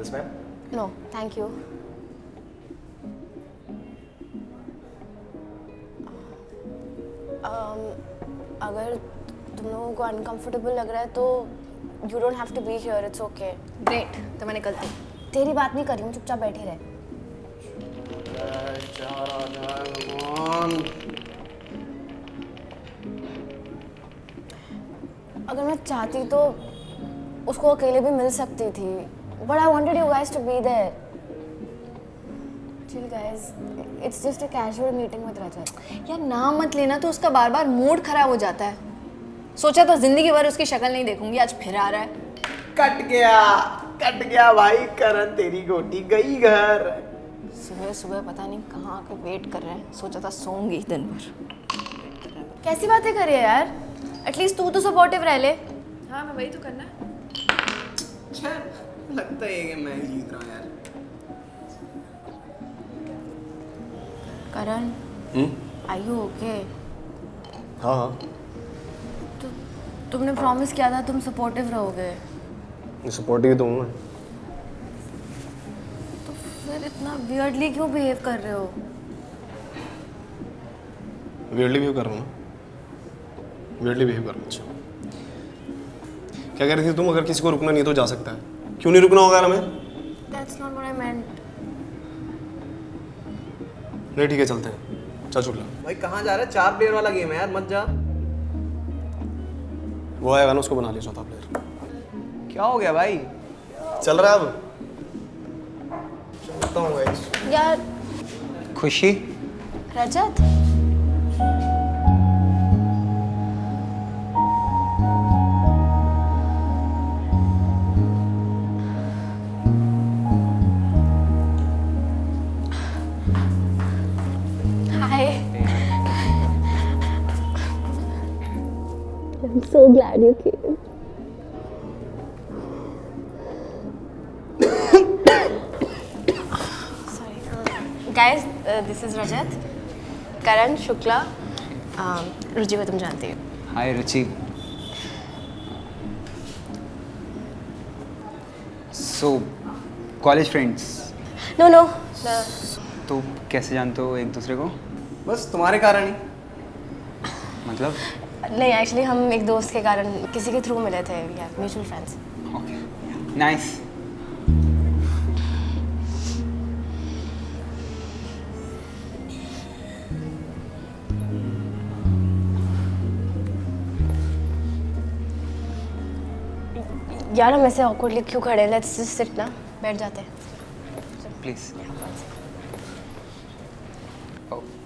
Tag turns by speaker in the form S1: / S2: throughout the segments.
S1: This ma'am?
S2: No thank you. अगर तुम लोगों को अनकंफर्टेबल लग रहा है तो you don't have to be here, it's okay.
S3: Great, तो मैं निकलती हूँ।
S2: तेरी बात नहीं कर रही हूँ, चुपचाप बैठी रहे। अगर मैं चाहती तो उसको अकेले भी मिल सकती थी, but I wanted you guys to be there. Chill guys, it's just a casual meeting with Rajat.
S3: यार नाम मत लेना तो उसका बार बार मूड खराब हो जाता है। सोचा तो जिंदगी भर उसकी शक्ल नहीं देखूंगी, आज फिर आ रहा है।
S1: कट गया भाई करण, तेरी गोटी गई घर।
S3: सुबह सुबह पता नहीं कहाँ आके वेट कर रहे हैं, सोचा था सोऊंगी दिन भर।
S2: कैसी बातें कर रही है यार, एटलीस्ट तू तो सपोर्टिव रह ले।
S3: हाँ मैं वही तो करना है।
S1: लगता है कि मैं जीत रहा हूँ यार।
S2: करण, आर यू ओके?
S1: हाँ हाँ,
S2: तुमने प्रॉमिस किया था तुम सपोर्टिव रहोगे,
S1: सपोर्टिव तो हूँ मैं।
S2: तो फिर इतना वियर्डली क्यों बिहेव कर रहे हो?
S1: वियर्डली बिहेव कर रहा हूँ, वियर्डली बिहेव कर रहा हूँ। अच्छा, क्या कह रही थी तुम? अगर किसी को रुकना नहीं है तो जा सकता है, क्यों नहीं रुकना होगा यार हमें?
S2: That's not what I meant.
S1: नहीं ठीक है, चलते हैं। चल शुक्ला।
S4: भाई कहाँ जा रहा है? 4 प्लेयर वाला गेम है यार, मत जा।
S1: वो आएगा ना, उसको बना लिया चौथा प्लेयर।
S4: क्या हो गया भाई?
S1: चल रहा है अब, चलता हूँ गाइस।
S2: यार
S4: खुशी
S2: रजत, हाय। I'm so glad you came. Guys, this is Rajat, Karan, Shukla, रुचि को तुम जानती हो।
S4: Hi Ruchi. So college friends?
S2: No no,
S4: तो कैसे जानते हो एक दूसरे को?
S1: बस तुम्हारे कारण ही।
S4: मतलब?
S2: नहीं एक्चुअली हम एक दोस्त के कारण किसी के थ्रू मिले थे, यार म्यूचुअल फ्रेंड्स।
S4: Okay, nice.
S2: यार हम ऐसे awkwardly क्यों खड़े हैं? लेट्स जस्ट सिट ना, बैठ जाते हैं
S4: प्लीज।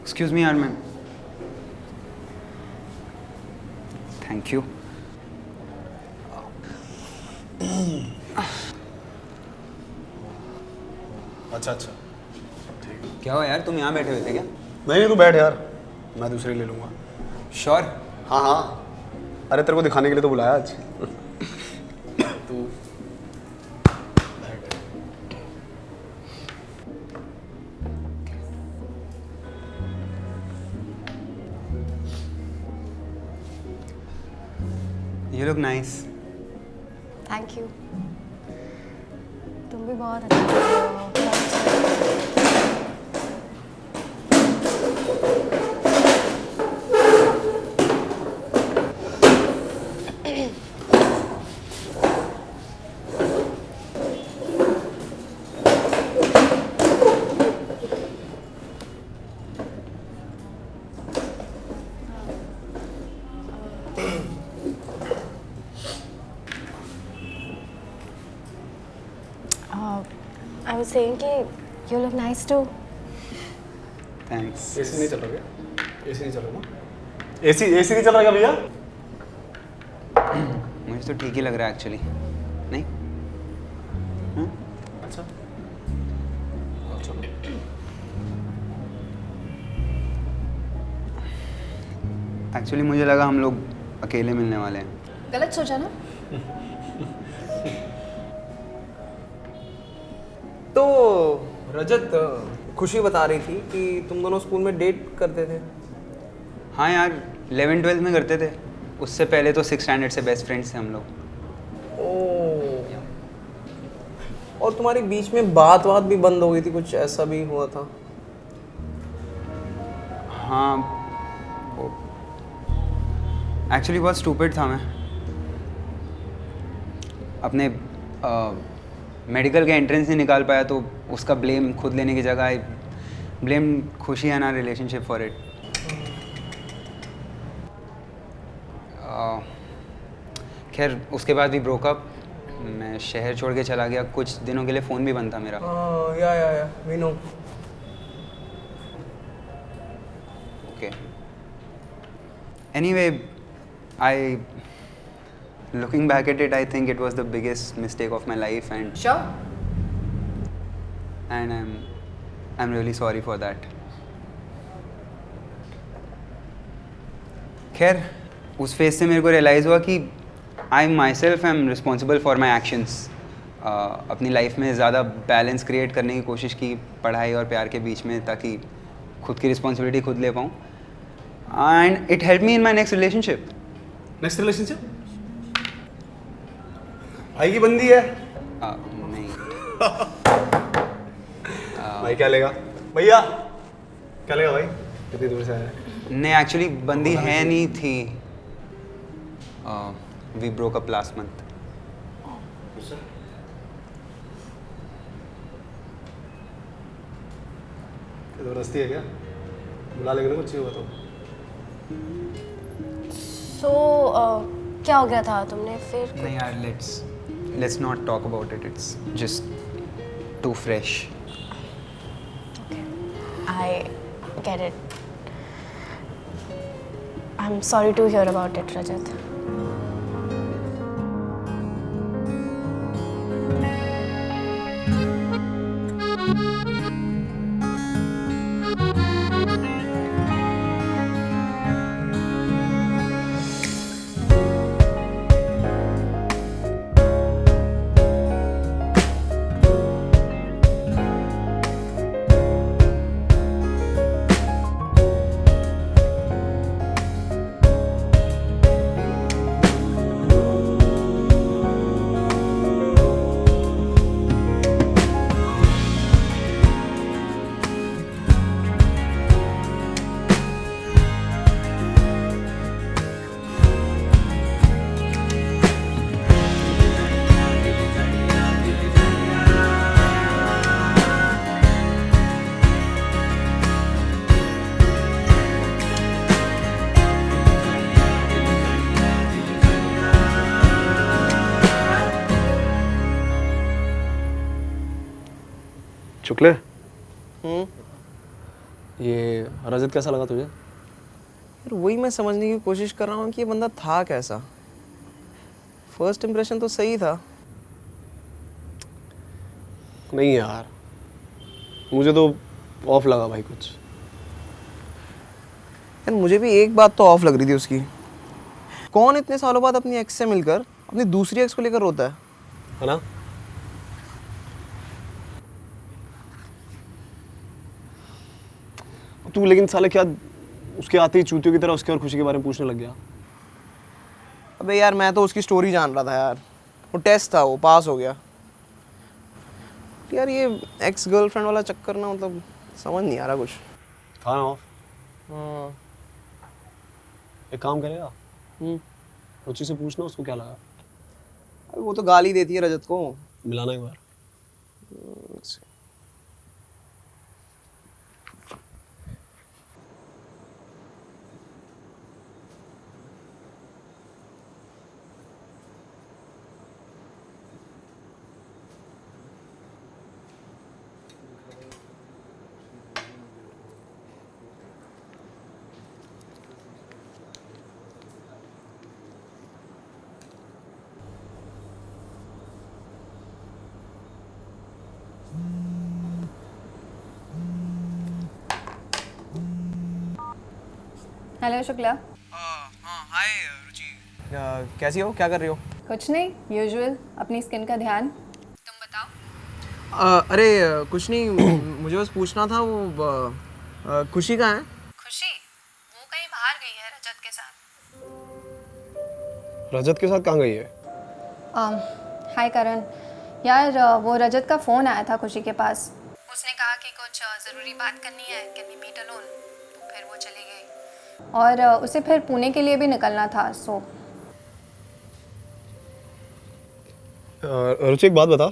S4: एक्सक्यूज मी यार मैम। Thank you.
S1: अच्छा अच्छा,
S4: क्या हुआ यार, तुम यहाँ बैठे हुए थे क्या?
S1: नहीं तू बैठ यार, मैं दूसरे ले लूँगा।
S4: श्योर?
S1: हाँ हाँ, अरे तेरे को दिखाने के लिए तो बुलाया आज। तू
S4: you look nice.
S2: Thank you. तुम भी बहुत अच्छे हो। I was saying कि you look nice too.
S4: Thanks.
S1: AC नहीं चल रहा क्या? एसी नहीं चल रहा ना? एसी नहीं चल रहा क्या भैया?
S4: मुझे तो ठीक ही लग रहा है एक्चुअली। नहीं?
S1: अच्छा,
S4: एक्चुअली मुझे लगा हम लोग अकेले मिलने वाले हैं।
S3: गलत सोचा ना?
S4: तो रजत, खुशी बता रही थी कि तुम दोनों स्कूल में डेट करते थे। हाँ यार, 11-12 में करते थे। उससे पहले तो 6th स्टैंडर्ड से बेस्ट फ्रेंड्स थे हम लोग। और तुम्हारी बीच में बात भी बंद हो गई थी, कुछ ऐसा भी हुआ था?
S5: हाँ, वो एक्चुअली बहुत स्टूपिड था मैं। अपने मेडिकल का एंट्रेंस नहीं निकाल पाया तो उसका ब्लेम खुद लेने की जगह I blame Khushi and our relationship for it. खैर उसके बाद भी ब्रोकअप, मैं शहर छोड़ के चला गया, कुछ दिनों के लिए फ़ोन भी बंद था मेरा।
S4: या we know.
S5: Okay. Anyway, looking back at it, I think it was the biggest mistake of my life, and
S3: Sure.
S5: I'm really sorry for that. खैर उस फेज से मेरे को रियलाइज़ हुआ कि I myself am responsible for my actions. अपनी life में ज़्यादा बैलेंस क्रिएट करने की कोशिश की पढ़ाई और प्यार के बीच में, ताकि खुद की रिस्पॉन्सिबिलिटी खुद ले पाऊँ। And it help me in my next relationship.
S1: Next relationship भाई की बंदी है।
S5: नहीं,
S1: भाई क्या लेगा भैया, क्या लेगा भाई, कितनी दूर से आया है?
S5: नहीं एक्चुअली बंदी है नहीं थी। We broke up last month.
S1: जबरदस्ती है क्या? बुला लेंगे ना, कुछ चाहिए होगा तो।
S2: सो क्या हो गया था तुमने फिर?
S5: नहीं यार, let's not talk about it, it's just too fresh.
S2: I get it. I am sorry to hear about it Rajat.
S1: शुक्ले, ये रजत कैसा लगा तुझे?
S4: यार वही मैं समझने की कोशिश कर रहा हूँ कि ये बंदा था कैसा। फर्स्ट इम्प्रेशन तो सही था।
S1: नहीं यार, मुझे तो ऑफ लगा भाई कुछ।
S4: यार मुझे भी एक बात तो ऑफ लग रही थी उसकी। कौन इतने सालों बाद अपनी एक्स से मिलकर अपनी दूसरी एक्स को लेकर रोता
S1: है ना? तू लेकिन साले क्या उसके आते ही चूतियों की तरह उसके और खुशी के बारे में पूछने लग गया?
S4: अबे यार मैं तो उसकी स्टोरी जान रहा था यार। वो टेस्ट था, वो पास हो गया। यार ये एक्स गर्लफ्रेंड वाला चक्कर ना, मतलब समझ नहीं आ रहा कुछ।
S1: था ना ऑफ। एक काम करेगा, रुचि से पूछना उसको क्या लगा।
S4: अबे वो तो गाली देती है रजत को।
S1: मिलाना एक बार।
S3: हेलो शुक्ला।
S4: हाँ हाय रुचि। कैसी हो, क्या कर रही हो?
S3: कुछ नहीं, यूजुअल अपनी स्किन का ध्यान। तुम बताओ।
S4: अरे कुछ नहीं, मुझे बस पूछना था वो खुशी कहाँ है?
S3: खुशी वो कहीं बाहर गई है रजत के साथ।
S1: रजत के साथ कहाँ गई है?
S3: हाय करण, यार वो रजत का फ़ोन आया था खुशी के पास। उसने कहा कि कुछ ज़रूरी बात करनी है, कैन वी मीट अलोन। तो फिर वो चली गई और उसे फिर पुणे के लिए भी निकलना था। सो
S1: रुचि एक बात बता,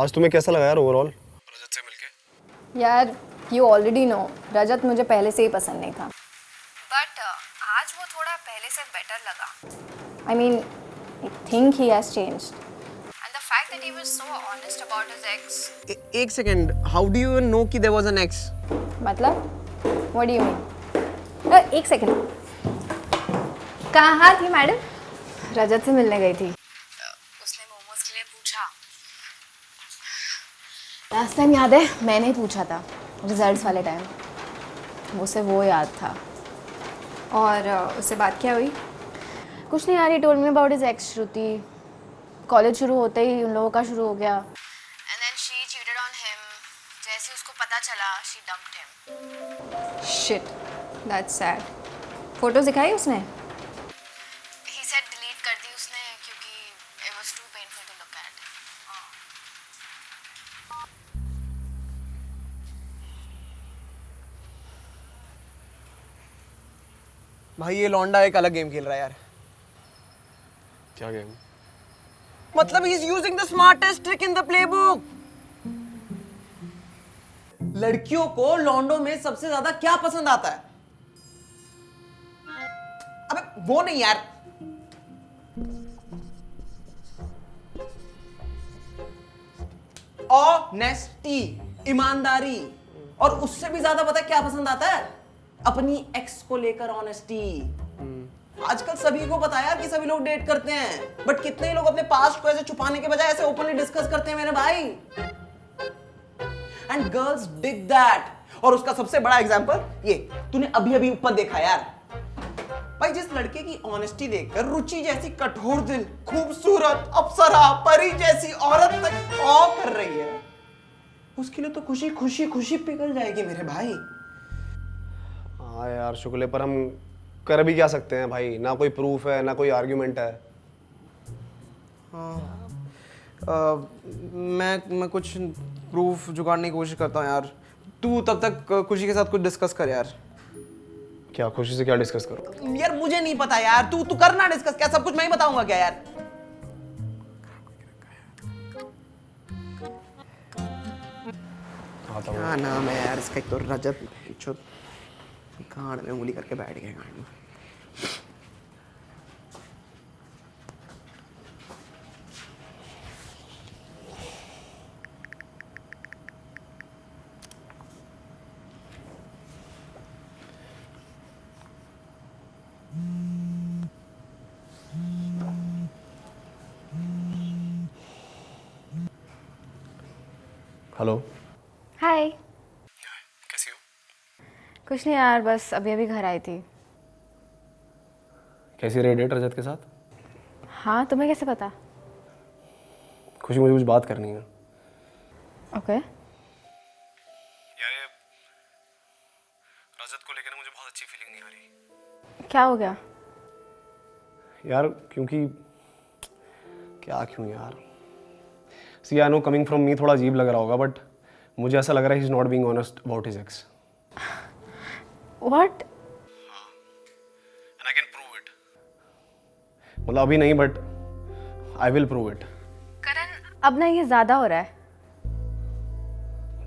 S1: आज तुम्हें कैसा लगा यार ओवरऑल रजत से मिलके?
S3: यार यू ऑलरेडी नो रजत मुझे पहले से ही पसंद नहीं था, बट आज वो थोड़ा पहले से बेटर लगा। I mean I think he has changed and the fact that he was so honest about his ex.
S4: एक second, how do you know कि देयर वाज एन एक्स?
S3: मतलब व्हाट डू यू मीन? एक second, कहाँ थी madam? रजत से मिलने गई थी। उसने मोमोज के लिए पूछा। लास्ट टाइम याद है मैंने ही पूछा था, रिजल्ट्स वाले टाइम। उसे वो याद था। और उससे बात क्या हुई? कुछ नहीं यार, he told me about his ex Shruti. College शुरू होते ही उन लोगों का शुरू हो गया and then she cheated on him. जैसे उसको पता चला she dumped him. Shit, that's sad. Photos दिखाई उसने? ही सेड डिलीट कर दी उसने क्योंकि it was too painful to look at.
S4: भाई ये लौंडा एक अलग गेम खेल रहा है यार।
S1: क्या गेम?
S4: मतलब he is using the smartest trick in the playbook. लड़कियों को लौंडों में सबसे ज्यादा क्या पसंद आता है? अबे वो नहीं यार, ऑनेस्टी, ईमानदारी। और उससे भी ज्यादा पता है क्या पसंद आता है? अपनी एक्स को लेकर ऑनेस्टी। आजकल सभी को पता है यार कि सभी लोग डेट करते हैं, बट कितने ही लोग अपने पास्ट को ऐसे छुपाने के बजाय ऐसे ओपनली डिस्कस करते हैं मेरे भाई। And girls dig that. और उसका सबसे बड़ा एग्जांपल ये तूने अभी अभी ऊपर देखा यार। भाई जिस लड़के की ऑनेस्टी देखकर रुचि जैसी कठोर दिल, खूबसूरत अप्सरा, परी जैसी औरत तक ऑ कर रही है, उसके लिए तो खुशी खुशी खुशी पिघल जाएगी मेरे भाई।
S1: हाँ यार शुक्ले, पर हम कर भी क्या सकते हैं भाई? ना कोई प्रूफ है ना कोई आर्ग्यूमेंट है।
S4: मैं कुछ प्रूफ जुगाड़ने की कोशिश करता हूँ यार। तू तब तक खुशी के साथ कुछ डिस्कस कर यार।
S1: क्या खुशी से क्या डिस्कस करो?
S4: यार मुझे नहीं पता यार, तू करना डिस्कस। क्या सब कुछ मैं ही बताऊंगा क्या यार? क्या नाम है यार इसका? एक तो रजत, कान में उंगली करके बैठ गया गाड़ी में।
S1: हेलो।
S2: हाय।
S1: कैसी हो?
S2: कुछ नहीं यार, बस अभी अभी घर आई थी।
S1: कैसी रही डेट रजत के साथ?
S2: हाँ, तुम्हें कैसे पता?
S1: खुशी, मुझे कुछ बात करनी है।
S2: ओके।
S1: यार ये रजत को लेकर मुझे बहुत अच्छी फीलिंग नहीं आ रही।
S2: क्या हो गया?
S1: यार क्योंकि क्यों यार? See I know coming from me थोड़ा अजीब लग रहा होगा, बट मुझे ऐसा लग रहा है he is not being honest about his ex.
S2: What?
S1: And I can prove it. मतलब अभी नहीं, but I will prove it.
S2: Karan, अब ना ये ज्यादा हो रहा है।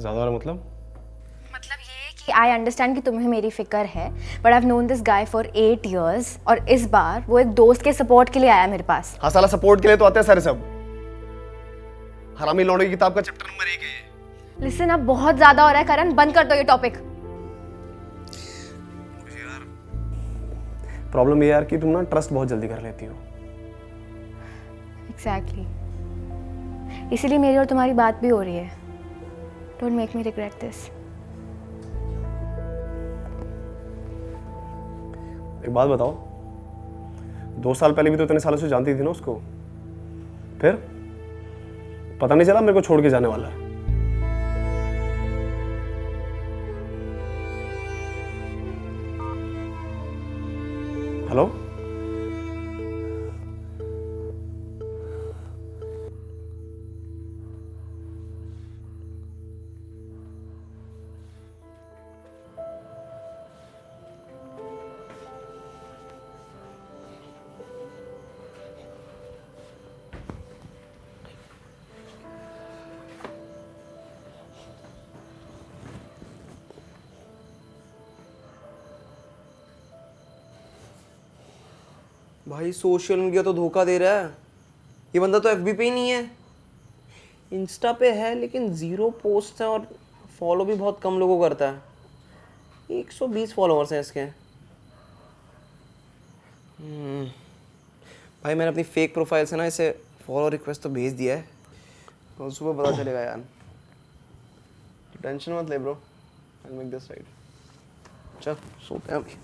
S1: ज़्यादा और मतलब
S2: ये कि आई अंडरस्टैंड कि तुम्हें मेरी फिक्र है, but I have known this guy for 8 years और इस बार वो एक दोस्त के सपोर्ट के लिए आया मेरे पास।
S1: हाँ साला, सपोर्ट के लिए तो आते हैं सारे सब। हरामी लौंडे की किताब का चैप्टर नंबर 1 है ये।
S2: लिसन, अब बहुत ज्यादा हो रहा है करण, बंद कर दो ये टॉपिक।
S1: प्रॉब्लम ये यार कि तुम ना ट्रस्ट बहुत जल्दी कर लेती हो।
S2: एग्जैक्टली, इसीलिए मेरी और तुम्हारी बात भी हो रही है। Don't make me regret this.
S1: एक बात बताओ, 2 साल पहले भी तो इतने सालों से जानती थी ना उसको, फिर पता नहीं चला मेरे को छोड़ के जाने वाला है? हेलो?
S4: भाई सोशल मीडिया तो धोखा दे रहा है। ये बंदा तो एफबी पे ही नहीं है, इंस्टा पे है लेकिन 0 पोस्ट है और फॉलो भी बहुत कम लोगों को करता है। 120 फॉलोअर्स हैं इसके। भाई मैंने अपनी फेक प्रोफाइल से ना इसे फॉलो रिक्वेस्ट तो भेज दिया है, तो सुबह पता चलेगा यार। टेंशन मत ले bro, I will make this right. चल सोते हैं अभी।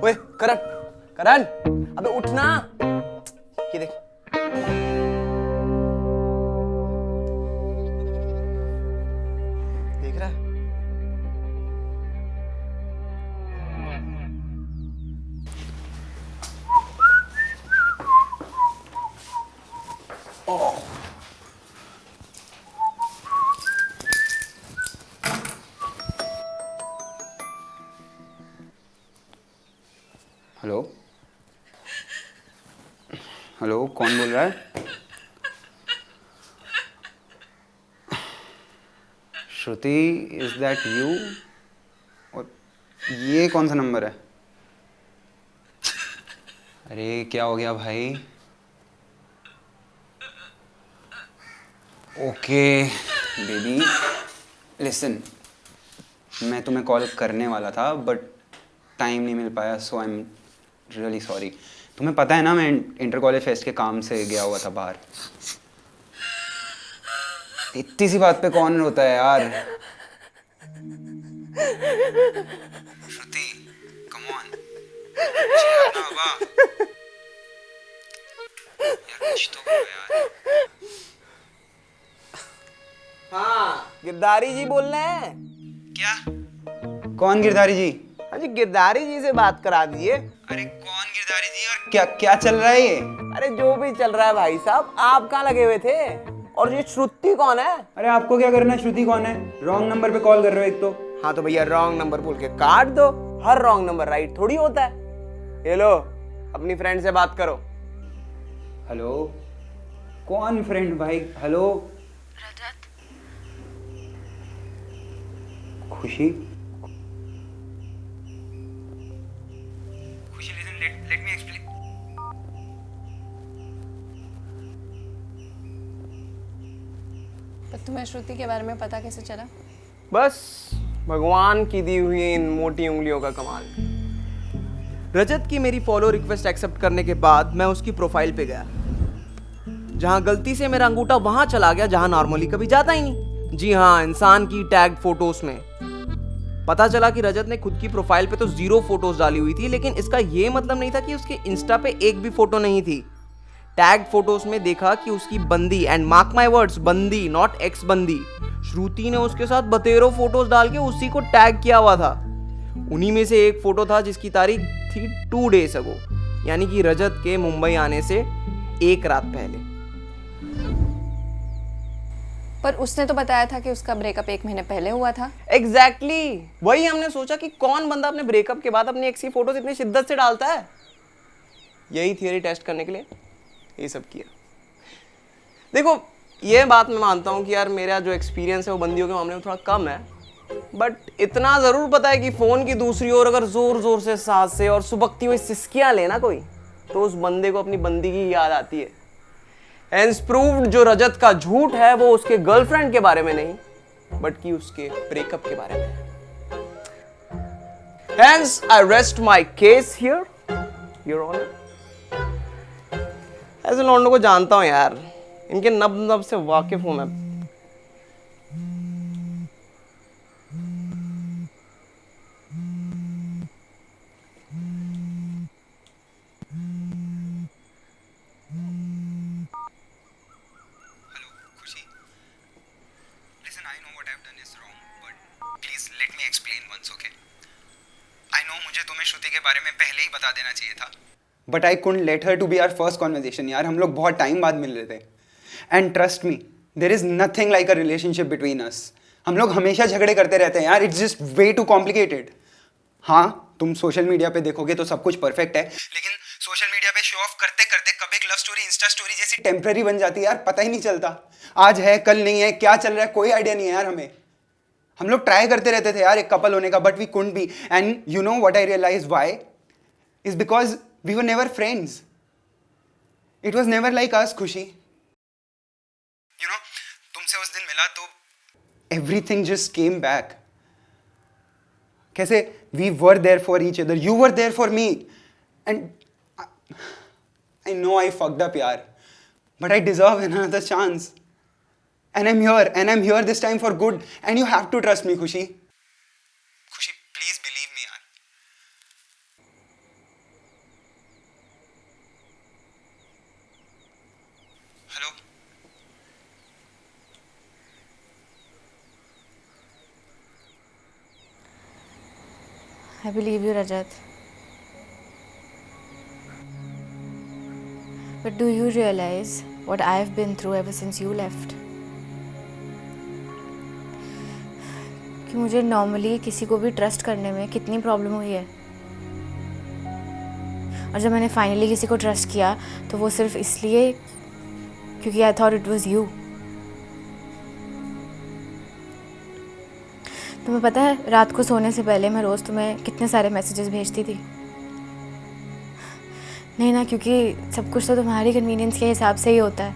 S4: ओए करण, करण, अबे उठना। ये देख, देख रहा है?
S5: हेलो हेलो, कौन बोल रहा है? श्रुति, इज दैट यू? और ये कौन सा नंबर है? अरे क्या हो गया भाई? ओके बेबी, लिसन, मैं तुम्हें कॉल करने वाला था बट टाइम नहीं मिल पाया, सो आई एम रियली सॉरी। तुम्हें पता है ना, मैं इंटर कॉलेज फेस्ट के काम से गया हुआ था बाहर। इतनी सी बात पे कौन रोता है यार? श्रुति, कम ऑन, यार कुछ तो करो यार।
S4: हाँ, गिरधारी जी बोल रहे हैं
S5: क्या? कौन गिरधारी जी?
S4: हाँ जी, गिरधारी जी से बात करा दीजिए।
S5: अरे कौन गिरधारी जी और क्या क्या चल रहा है ये?
S4: अरे जो भी चल रहा है भाई साहब, आप कहाँ लगे हुए थे? और ये श्रुति कौन है?
S5: अरे आपको क्या करना है? श्रुति कौन है? रॉन्ग नंबर पे कॉल कर रहे हो एक तो।
S4: हाँ तो भैया रॉन्ग नंबर बोल के काट दो, हर रॉन्ग नंबर राइट थोड़ी होता है। ये लो, अपनी फ्रेंड से बात करो।
S5: हेलो, कौन फ्रेंड भाई? हेलो
S2: रजत,
S5: खुशी, खुशी लिसन, लेट मी एक्सप्लेन।
S3: तो तुम्हें श्रुति के बारे में पता कैसे चला?
S4: बस भगवान की दी हुई इन मोटी उंगलियों का कमाल। रजत की मेरी फॉलो रिक्वेस्ट एक्सेप्ट करने के बाद मैं उसकी प्रोफाइल पे गया, जहां गलती से मेरा अंगूठा वहां चला गया जहां नॉर्मली कभी जाता ही नहीं। जी हाँ, इंसान की टैग फोटोज में। पता चला कि रजत ने खुद की प्रोफाइल पे तो 0 फोटोज डाली हुई थी, लेकिन इसका ये मतलब नहीं था कि उसके इंस्टा पे एक भी फोटो नहीं थी। टैग फोटोज में देखा कि उसकी बंदी, एंड मार्क माई वर्ड्स, बंदी नॉट एक्स बंदी, श्रुति ने उसके साथ बतेरो फोटोज डाल के उसी को टैग किया हुआ था। उन्हीं में से एक फोटो था जिसकी तारीख थी 2 days अगो, यानी कि रजत के मुंबई आने से 1 रात पहले।
S3: पर उसने तो बताया था कि उसका ब्रेकअप 1 महीने पहले हुआ था।
S4: एग्जैक्टली वही हमने सोचा कि कौन बंदा अपने ब्रेकअप के बाद अपनी एक्स की फोटोज इतनी शिद्दत से डालता है। यही थियरी टेस्ट करने के लिए ये सब किया। देखो, ये बात मैं मानता हूँ कि यार मेरा जो एक्सपीरियंस है वो बंदियों के मामले में थोड़ा कम है, बट इतना जरूर पता है कि फोन की दूसरी ओर अगर जोर जोर से सांसें और सुबकती हुई सिसकियां लेना कोई, तो उस बंदे को अपनी बंदी की याद आती है। Hence proved, जो रजत का झूठ है वो उसके गर्लफ्रेंड के बारे में नहीं, बट कि उसके ब्रेकअप के बारे में है। Hence I rest my case here, Your Honor. ऐसे लौंडों को जानता हूं यार, इनके नब नब से वाकिफ हूं मैं।
S5: बारे में पहले ही बता देना चाहिए था. But I couldn't let her to be our first conversation. यार हम लोग बहुत टाइम बाद मिल रहे थे. And trust me, there is nothing like a relationship between us. हम लोग हमेशा झगड़े करते रहते हैं यार. It's just way too complicated. हाँ, तुम सोशल मीडिया पे देखोगे तो सब कुछ परफेक्ट है, लेकिन सोशल मीडिया पे शो ऑफ करते करते कब एक लव स्टोरी इंस्टा स्टोरी जैसी टेम्पररी बन जाती है यार, पता ही नहीं चलता. आज है कल नहीं है, क्या चल रहा है कोई आइडिया नहीं है यार हमें. हम लोग ट्राई करते रहते थे यार एक कपल होने का, but we couldn't be. And you know what I realize why is because we were never friends. It was never like us Khushi. You know, तुमसे उस दिन मिला तो एवरीथिंग जस्ट केम बैक. कैसे we were there for each other, you were there for me, and I know I fucked up yaar, but I deserve another chance, and I'm here this time for good, and you have to trust me. Khushi, please believe me yaar. Hello.
S3: I believe you, Rajat. But do you realize what I've been through ever since you left? कि मुझे normally किसी को भी trust करने में कितनी problem हुई है. और जब मैंने फाइनली किसी को ट्रस्ट किया तो वो सिर्फ इसलिए क्योंकि I thought it was you. तुम्हें पता है रात को सोने से पहले मैं रोज़ तुम्हें कितने सारे मैसेजेस भेजती थी. नहीं ना, क्योंकि सब कुछ तो तुम्हारी कन्वीनियंस के हिसाब से ही होता है.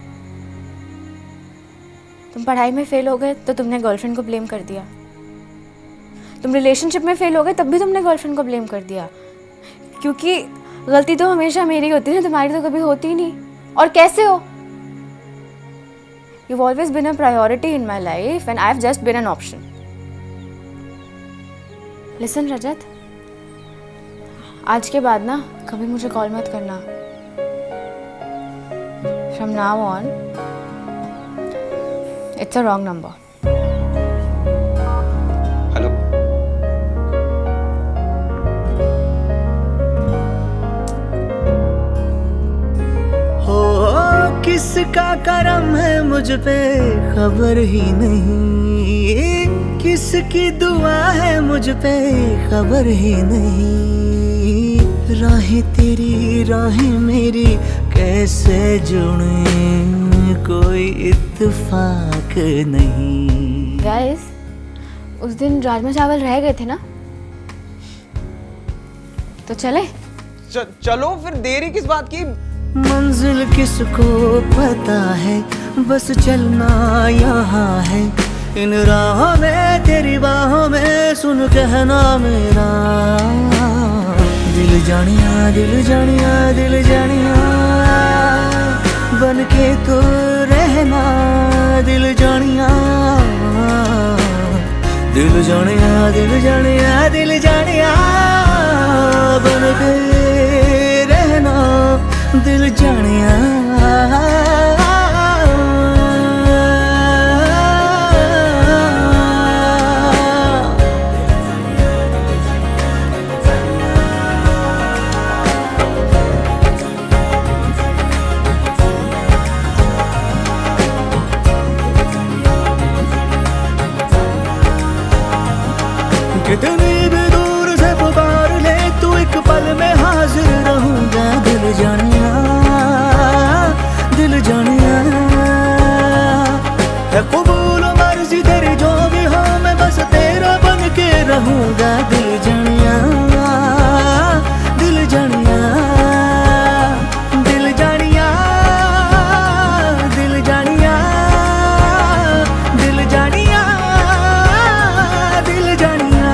S3: तुम पढ़ाई में फ़ेल हो गए तो तुमने गर्लफ्रेंड को ब्लेम कर दिया. तुम रिलेशनशिप में फ़ेल हो गए तब भी तुमने गर्लफ्रेंड को ब्लेम कर दिया. क्योंकि गलती तो हमेशा मेरी होती है ना, तुम्हारी तो कभी होती ही नहीं. और कैसे हो? You've always been a priority in my life and I've just been an option. Listen Rajat, आज के बाद ना कभी मुझे कॉल मत करना. From now on, it's a wrong number.
S5: Hello.
S6: हो किसका करम है मुझ पे खबर ही नहीं, किसकी दुआ है मुझ पे खबर ही नहीं. राहें तेरी राहें मेरी कैसे जुड़े कोई इत्तेफाक नहीं.
S3: Guys, उस दिन राजमा चावल रह गए थे ना, तो चले.
S4: चलो फिर, देरी किस बात की?
S6: मंजिल किसको पता है, बस चलना यहाँ है. इन राहों में तेरी बाहों में सुन कहना मेरा. दिल जानिया दिल जानिया दिल जानिया बन के तो रहना. दिल जानिया दिल जानिया दिल जानिया दिल जानिया बन के रहना. दिल जानिया. कितनी भी दूर से पुकार ले तू एक पल में हाजिर रहूंगा. दिल जानिया दिल जानिया है कबूल मर्जी तेरी जो भी हो, मैं बस तेरा बन के रहूंगा. दिल जानिया दिल जानिया दिल जानिया दिल जानिया दिल जानिया दिल जानिया.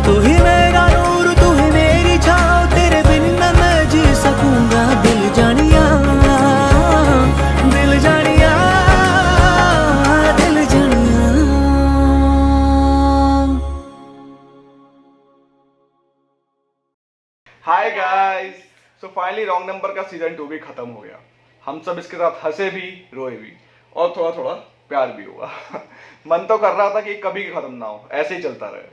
S6: तू ही मेरा नूर तू ही मेरी छाँव, तेरे बिन न मैं जी सकूंगा. दिल जानिया दिल जानिया दिल जानिया.
S7: Hi guys, so finally wrong number का सीजन 2 भी खत्म हो गया. हम सब इसके साथ हंसे भी, रोए भी और थोड़ा थोड़ा प्यार भी हुआ. मन तो कर रहा था कि कभी खत्म ना हो, ऐसे ही चलता रहे.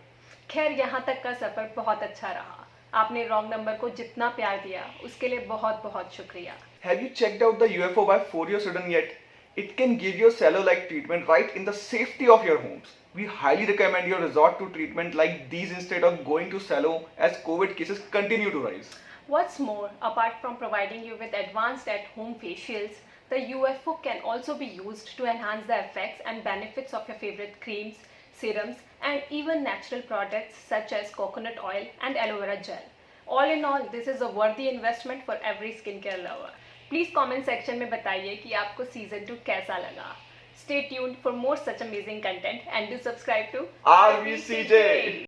S8: खैर यहाँ तक का सफ़र बहुत अच्छा रहा। आपने रॉन्ग नंबर को जितना प्यार दिया उसके लिए बहुत बहुत शुक्रिया।
S7: Have you checked out the UFO by Fourier student yet? It can give you cello-like treatment right in the safety of your homes. We highly recommend you resort to treatment like these instead of going to cello as COVID cases continue to rise.
S8: What's more, apart from providing you with advanced at-home facials, the UFO can also be used to enhance the effects and benefits of your favorite creams, serums, and even natural products such as coconut oil and aloe vera gel. All in all, this is a worthy investment for every skincare lover. Please comment section में बताइए कि आपको season 2 कैसा लगा. Stay tuned for more such amazing content and do subscribe to
S7: RVCJ.